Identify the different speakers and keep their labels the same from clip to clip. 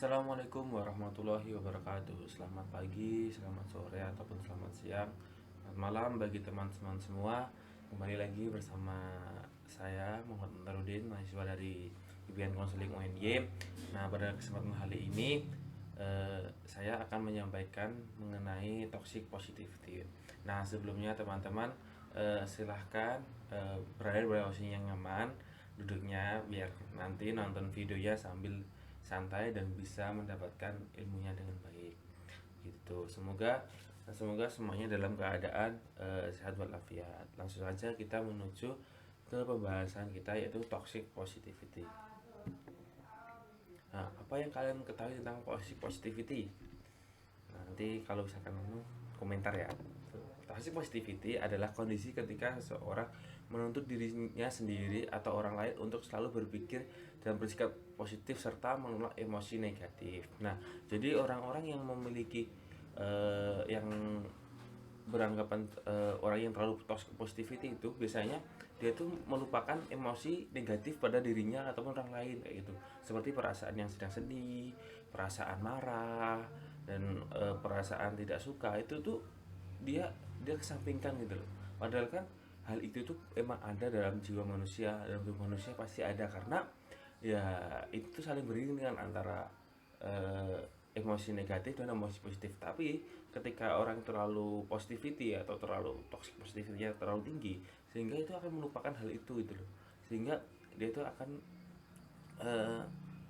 Speaker 1: Assalamualaikum warahmatullahi wabarakatuh. Selamat pagi, selamat sore, ataupun selamat siang, selamat malam bagi teman-teman semua. Kembali lagi bersama saya Muhammad Muntarudin, mahasiswa dari IPN Konseling UNY. Nah, pada kesempatan kali ini saya akan menyampaikan mengenai toxic positivity. Nah, sebelumnya teman-teman silahkan berada di posisi yang nyaman duduknya, biar nanti nonton videonya sambil santai dan bisa mendapatkan ilmunya dengan baik gitu. Semoga semuanya dalam keadaan sehat walafiat. Langsung saja kita menuju ke pembahasan kita, yaitu toxic positivity. Nah, apa yang kalian ketahui tentang toxic positivity? Nah, nanti kalau misalkan komentar ya. Toxic positivity adalah kondisi ketika seseorang menuntut dirinya sendiri atau orang lain untuk selalu berpikir dan bersikap positif serta menolak emosi negatif. Nah, jadi orang-orang yang memiliki yang beranggapan orang yang terlalu toxic positivity itu biasanya dia tuh melupakan emosi negatif pada dirinya ataupun orang lain kayak gitu. Seperti perasaan yang sedang sedih, perasaan marah, dan perasaan tidak suka itu tuh dia dia kesampingkan gitu loh. Padahal kan hal itu tuh emang ada dalam jiwa manusia, dalam tubuh manusia pasti ada, karena ya itu tuh saling beriringan antara eh, emosi negatif dan emosi positif. Tapi ketika orang terlalu positivity atau terlalu toxic positivity terlalu tinggi, sehingga itu akan melupakan hal itu gitu loh. Sehingga dia itu akan eh,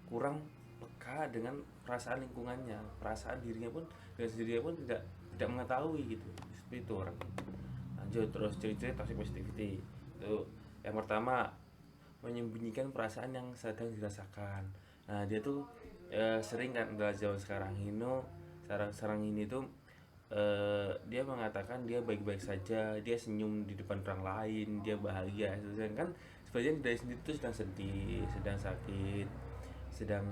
Speaker 1: kurang peka dengan perasaan lingkungannya, perasaan dirinya pun dan sendirinya pun tidak mengetahui gitu. Seperti itu orang. Lanjut terus ciri-ciri toxic positivity. Itu yang pertama, menyembunyikan perasaan yang sedang dirasakan. Nah, dia tuh sering kan dalam zaman sekarang ini tuh dia mengatakan dia baik-baik saja, dia senyum di depan orang lain, dia bahagia. Sedangkan sebenarnya dari sendiri itu sedang sedih, sedang sakit, sedang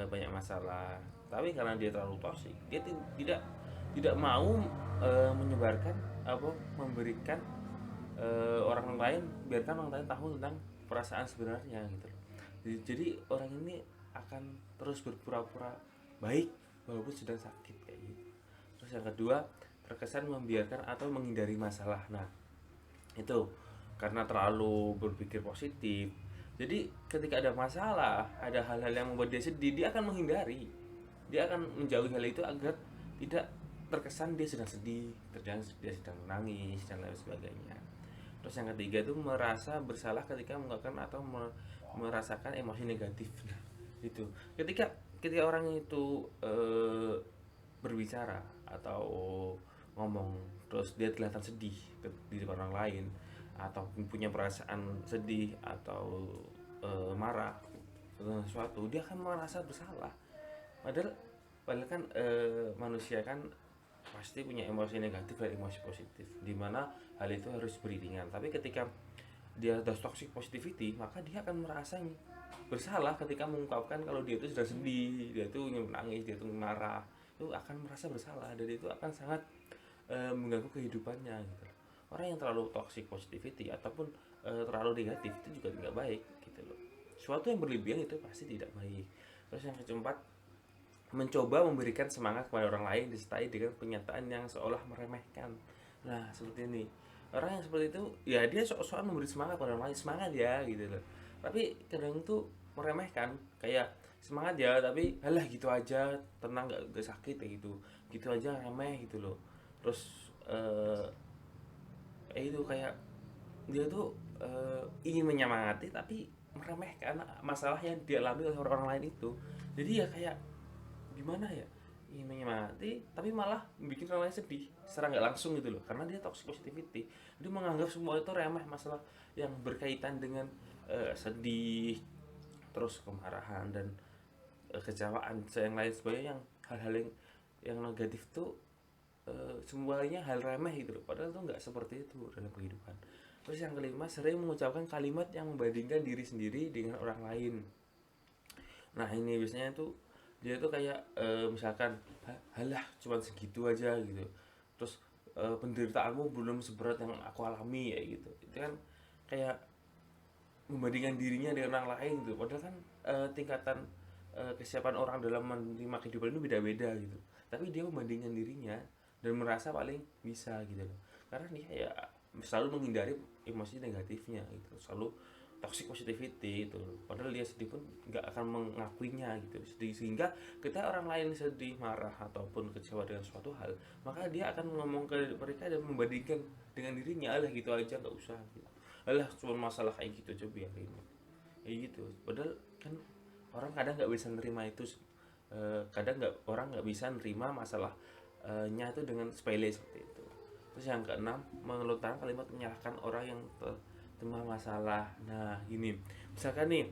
Speaker 1: banyak masalah. Tapi karena dia terlalu toksik, dia tidak tidak mau menyebarkan apa memberikan orang lain, biarkan orang lain tahu tentang perasaan sebenarnya gitu loh. Jadi orang ini akan terus berpura-pura baik walaupun sedang sakit kayak gitu. Terus yang kedua, terkesan membiarkan atau menghindari masalah. Nah, itu karena terlalu berpikir positif. Jadi ketika ada masalah, ada hal-hal yang membuat dia sedih, dia akan menghindari. Dia akan menjauhi hal itu agar tidak terkesan dia sedang sedih, terkesan dia sedang menangis dan lain sebagainya. Terus yang ketiga itu merasa bersalah ketika melakukan atau merasakan emosi negatif. Nah, itu ketika ketika orang itu berbicara atau ngomong terus dia kelihatan sedih di depan orang lain, atau punya perasaan sedih atau marah tentang sesuatu, dia akan merasa bersalah. Padahal padahal kan manusia kan pasti punya emosi negatif dan emosi positif, dimana hal itu harus beriringan. Tapi ketika dia ada toxic positivity, maka dia akan merasa bersalah ketika mengungkapkan kalau dia itu sudah sedih, dia itu menangis, dia itu marah, itu akan merasa bersalah dan itu akan sangat mengganggu kehidupannya gitu. Orang yang terlalu toxic positivity ataupun terlalu negatif itu juga tidak baik gitu loh. Suatu yang berlebihan itu pasti tidak baik. Terus yang keempat, mencoba memberikan semangat kepada orang lain disertai dengan pernyataan yang seolah meremehkan. Nah, seperti ini. Orang yang seperti itu, ya dia soal memberi semangat pada orang lain, semangat ya gitu loh. Tapi kadang tuh meremehkan, kayak semangat ya, tapi halah gitu aja, tenang gak sakit kayak gitu. Gitu aja remeh gitu loh. Terus itu kayak dia tuh ingin menyemangati tapi meremehkan masalah yang dialami oleh orang lain itu. Jadi ya kayak gimana ya, ingin menyemangati tapi malah bikin orang lain sedih secara nggak langsung gitu loh, karena dia toxic positivity. Dia menganggap semua itu remeh, masalah yang berkaitan dengan sedih, terus kemarahan dan kecewaan yang lain sebagainya, yang hal-hal yang negatif tuh semuanya hal remeh gitu loh, padahal tuh nggak seperti itu dalam kehidupan. Terus yang kelima, sering mengucapkan kalimat yang membandingkan diri sendiri dengan orang lain. Nah, ini biasanya tuh dia tuh kayak misalkan halah cuman segitu aja gitu. Terus penderitaanmu belum seberat yang aku alami ya gitu. Itu kan kayak membandingkan dirinya dengan orang lain gitu. Padahal kan tingkatan kesiapan orang dalam menerima kehidupan itu beda-beda gitu, tapi dia membandingkan dirinya dan merasa paling bisa gitu loh, karena dia ya selalu menghindari emosi negatifnya gitu, selalu toxic positivity itu, padahal dia sedih pun nggak akan mengakuinya gitu, sedih, sehingga ketika orang lain sedih, marah ataupun kecewa dengan suatu hal, maka dia akan ngomong ke mereka dan membandingkan dengan dirinya, alah gitu aja nggak usah gitu, alah cuma masalah kayak gitu aja biarin kayak gitu, padahal kan orang kadang nggak bisa nerima itu, kadang nggak, orang nggak bisa nerima masalahnya itu dengan sepele seperti itu. Terus yang keenam, melontarkan kalimat menyalahkan orang yang terkena masalah. Nah gini, misalkan nih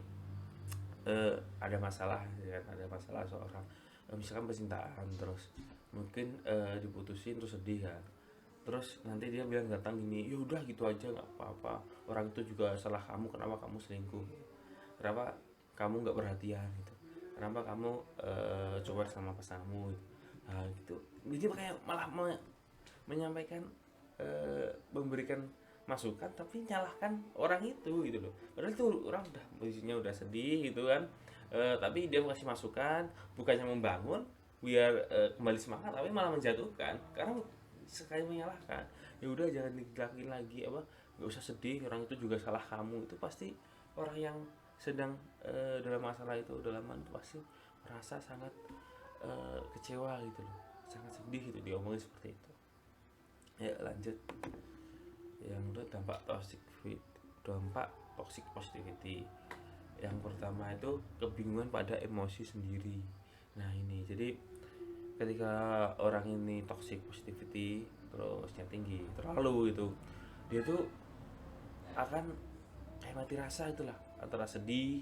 Speaker 1: ada masalah ya kan, ada masalah seorang, misalkan percintaan, terus mungkin diputusin terus sedih kan, terus nanti dia bilang datang gini, ya udah gitu aja nggak apa-apa, orang itu juga salah kamu, kenapa kamu selingkuh, kenapa kamu nggak perhatian gitu, kenapa kamu coba sama pasanganmu gitu. Nah gitu, jadi kayak malah menyampaikan, memberikan masukan tapi nyalahkan orang itu gitu loh, padahal itu orang udah posisinya udah sedih gitu kan, tapi dia kasih masukan bukannya membangun biar kembali semangat, tapi malah menjatuhkan karena sekali menyalahkan. Ya udah jangan dilakuin lagi, apa nggak usah sedih, orang itu juga salah kamu, itu pasti orang yang sedang dalam masalah itu, dalam itu pasti merasa sangat kecewa gitu loh, sangat sedih gitu diomongin seperti itu. Ya lanjut, yang kedua dampak toxic positivity. Yang pertama itu kebingungan pada emosi sendiri. Nah ini jadi ketika orang ini toxic positivity terusnya tinggi terlalu itu, dia tuh akan kayak mati rasa itulah, antara sedih,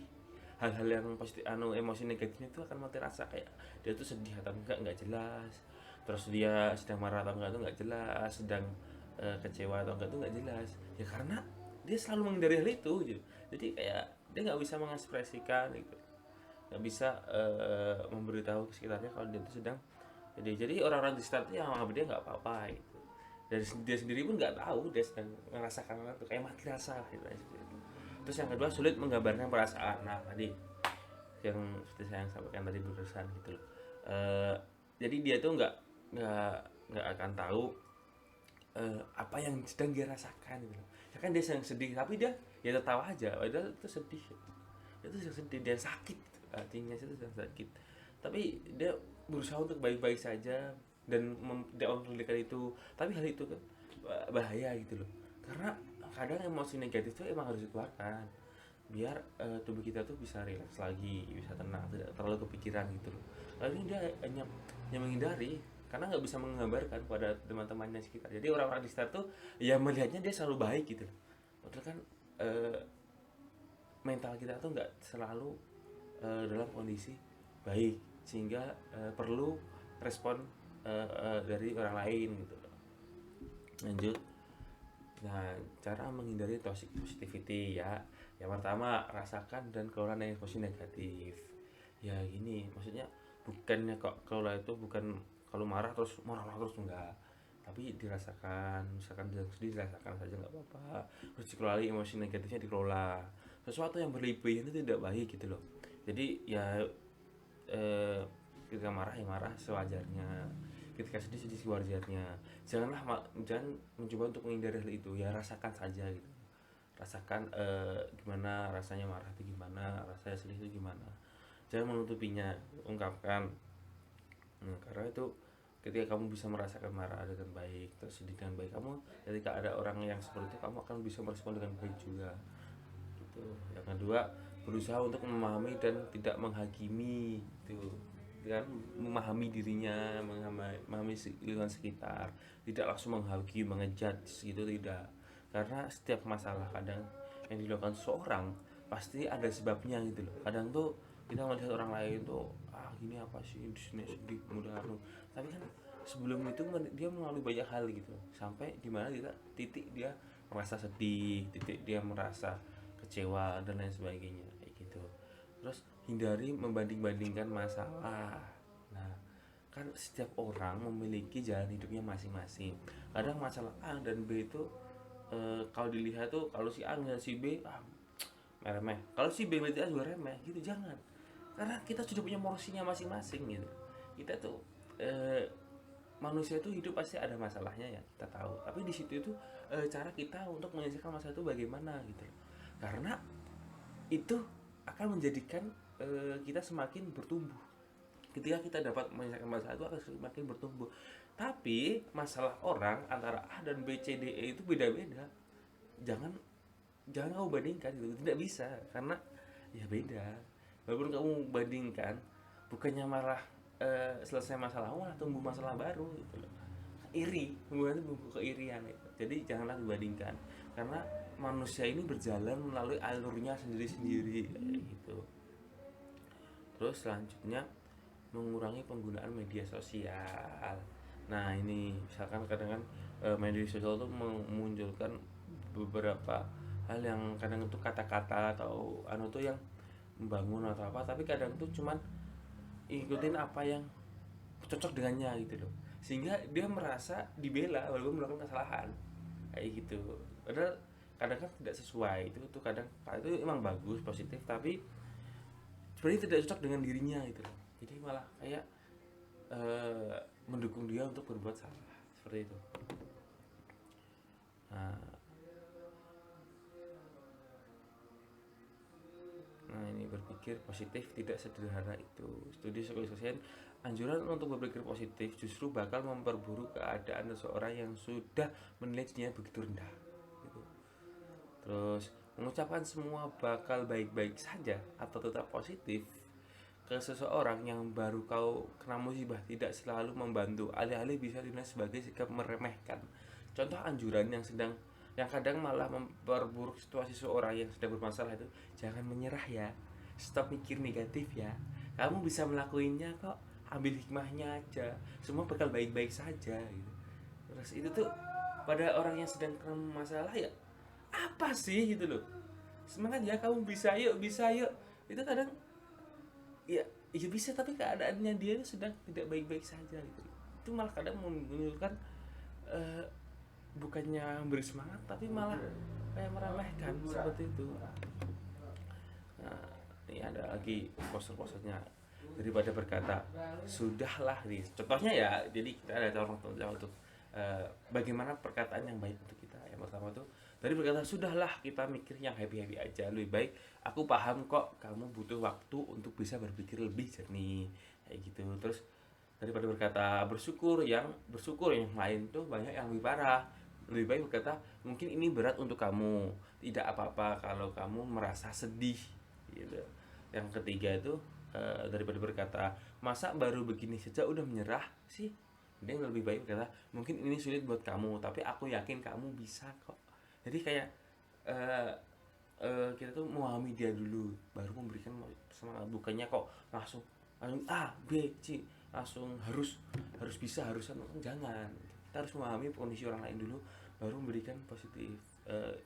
Speaker 1: hal-hal yang positif, emosi negatifnya itu akan mati rasa, kayak dia tuh sedih atau enggak jelas, terus dia sedang marah atau enggak itu enggak jelas, sedang kecewa atau enggak itu enggak jelas, ya karena dia selalu menghindari hal itu gitu. Jadi kayak dia nggak bisa mengekspresikan gitu, nggak bisa memberitahu ke sekitarnya kalau dia itu sedang. Jadi orang-orang di sekitar itu yang menganggap dia nggak apa-apa gitu, dari dia sendiri pun nggak tahu dia sedang merasakan itu, kayak mati rasa gitu. Terus yang kedua, sulit menggambarkan perasaan. Nah tadi yang seperti saya yang sampaikan tadi barusan gitu loh, jadi dia tuh nggak akan tahu apa yang sedang dia rasakan gitu loh. Ya kan dia sedang sedih tapi dia ya tertawa aja, padahal itu sedih, itu sedang sedih, dia sakit, artinya itu sedang sakit, tapi dia berusaha untuk baik-baik saja dan tidak memperlihatkan itu, tapi hal itu kan bahaya gitu loh, karena kadang emosi negatif itu emang harus dikeluarkan biar tubuh kita tuh bisa rileks lagi, bisa tenang, tidak terlalu kepikiran gitu loh. Lalu dia hanya menghindari karena nggak bisa menggambarkan pada teman-temannya sekitar. Jadi orang-orang di sekitar tuh ya melihatnya dia selalu baik gitu loh. Padahal kan mental kita tuh nggak selalu dalam kondisi baik, sehingga perlu respon dari orang lain gitu loh. Lanjut. Nah, cara menghindari toxic positivity ya. Yang pertama, rasakan dan kelola emosi negatif. Ya gini, maksudnya bukannya kok kelola itu bukan kalau marah terus enggak. Tapi dirasakan, misalkan dia sedih dirasakan saja nggak apa-apa. Terus dikelola, emosi negatifnya dikelola. Sesuatu yang berlebihan itu tidak baik gitu loh. Jadi ya ketika marah ya marah sewajarnya, ketika sedih sedih sewajarnya, jangan mencoba untuk menghindari hal itu, ya rasakan saja gitu, rasakan gimana rasanya marah itu, gimana rasanya sedih itu, gimana, jangan menutupinya, ungkapkan. Karena itu ketika kamu bisa merasakan marah dengan baik, terus sedih dengan baik, kamu ketika ada orang yang seperti itu kamu akan bisa merespon dengan baik juga gitu. Yang kedua, berusaha untuk memahami dan tidak menghakimi gitu kan, memahami dirinya, memahami lingkungan sekitar, tidak langsung menghakimi, mengejat gitu, tidak, karena setiap masalah kadang yang dilakukan seorang pasti ada sebabnya gitu loh. Kadang tuh kita melihat orang lain tuh gini apa sih di sini sedih mudah anu, tapi kan sebelum itu dia melalui banyak hal gitu loh, sampai dimana kita titik dia merasa sedih, titik dia merasa kecewa dan lain sebagainya kayak gitu. Terus hindari membanding-bandingkan masalah. Nah kan setiap orang memiliki jalan hidupnya masing-masing, kadang masalah A dan B itu kalau dilihat tuh, kalau si A ngeliat si B remeh, kalau si B ngeliat A juga remeh gitu, jangan. karena kita sudah punya porsinya masing-masing gitu. Kita tuh manusia itu hidup pasti ada masalahnya ya, kita tahu, tapi di situ itu cara kita untuk menyelesaikan masalah itu bagaimana gitu. Karena itu akan menjadikan kita semakin bertumbuh. Ketika kita dapat menyelesaikan masalah itu akan semakin bertumbuh. Tapi masalah orang antara A dan B, C, D, E itu beda-beda. Jangan kamu bandingkan gitu, tidak bisa, karena ya beda. Walaupun kamu bandingkan, bukannya malah selesai masalahmu, malah tumbuh masalah baru gitu loh. Iri, hubungan itu tumbuh keirian gitu. Jadi janganlah dibandingkan, karena manusia ini berjalan melalui alurnya sendiri-sendiri kayak gitu. Terus selanjutnya, mengurangi penggunaan media sosial. Nah ini misalkan kadang kan media sosial itu memunculkan beberapa hal yang kadang itu kata-kata atau anu tuh yang membangun atau apa, tapi kadang tuh cuman ikutin apa yang cocok dengannya gitu loh, sehingga dia merasa dibela walaupun melakukan kesalahan kayak gitu. Padahal kadang kan tidak sesuai, itu tuh kadang itu emang bagus positif, tapi sebenarnya tidak cocok dengan dirinya gitu loh. Jadi malah kayak mendukung dia untuk berbuat salah seperti itu. Nah, ini berpikir positif tidak sederhana itu. Studi psikologi anjuran untuk berpikir positif justru bakal memperburuk keadaan seseorang yang sudah menilai dirinya begitu rendah. Gitu. Terus mengucapkan semua bakal baik-baik saja atau tetap positif ke seseorang yang baru kau kena musibah tidak selalu membantu, alih-alih bisa dinilai sebagai sikap meremehkan. Contoh anjuran yang kadang malah memperburuk situasi seseorang yang sedang bermasalah itu, jangan menyerah ya, stop mikir negatif ya, kamu bisa melakukannya kok, ambil hikmahnya aja, semua bakal baik-baik saja gitu. Terus itu tuh pada orang yang sedang kena masalah ya, apa sih gitu loh, semangat ya, kamu bisa yuk, bisa yuk. Itu kadang ya bisa, tapi keadaannya dia sedang tidak baik-baik saja gitu. Itu malah kadang menunjukkan bukannya beri semangat, tapi malah kayak meremehkan seperti itu. Nah, ini ada lagi poster-posternya, daripada berkata sudahlah nih, contohnya ya. Jadi kita ada contoh untuk bagaimana perkataan yang baik untuk kita. Yang pertama tuh, dari berkata sudahlah, kita mikir yang happy-happy aja, lebih baik aku paham kok kamu butuh waktu untuk bisa berpikir lebih jernih kayak gitu. Terus daripada berkata bersyukur yang lain tuh banyak yang lebih parah, lebih baik berkata mungkin ini berat untuk kamu, tidak apa-apa kalau kamu merasa sedih gitu. Yang ketiga itu daripada berkata masa baru begini saja udah menyerah sih, dia lebih baik berkata mungkin ini sulit buat kamu tapi aku yakin kamu bisa kok. Jadi kayak kita tuh memahami dia dulu baru memberikan semangat, bukannya kok langsung A B C langsung harus bisa, harusan, jangan. Kita harus memahami kondisi orang lain dulu baru memberikan positif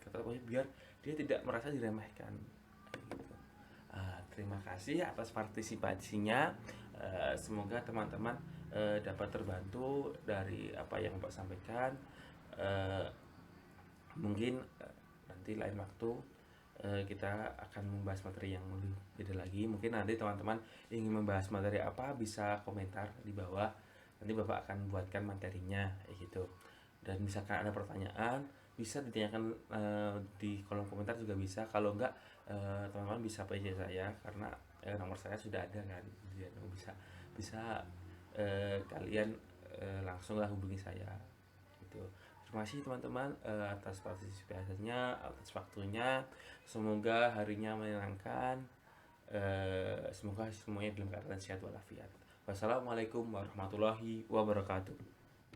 Speaker 1: kata positif biar dia tidak merasa diremehkan gitu. Terima kasih atas partisipasinya. Semoga teman-teman dapat terbantu dari apa yang Bapak sampaikan. Mungkin nanti lain waktu kita akan membahas materi yang lebih beda lagi. Mungkin nanti teman-teman ingin membahas materi apa bisa komentar di bawah, nanti Bapak akan buatkan materinya gitu. Dan misalkan ada pertanyaan bisa ditanyakan di kolom komentar juga bisa. Kalau enggak teman-teman bisa PJ saya, karena nomor saya sudah ada kan, jadi bisa kalian langsunglah hubungi saya gitu. Terima kasih teman-teman atas partisipasinya, atas waktunya. Semoga harinya menyenangkan. Semoga semuanya dalam keadaan sehat walafiat. Wassalamualaikum warahmatullahi wabarakatuh.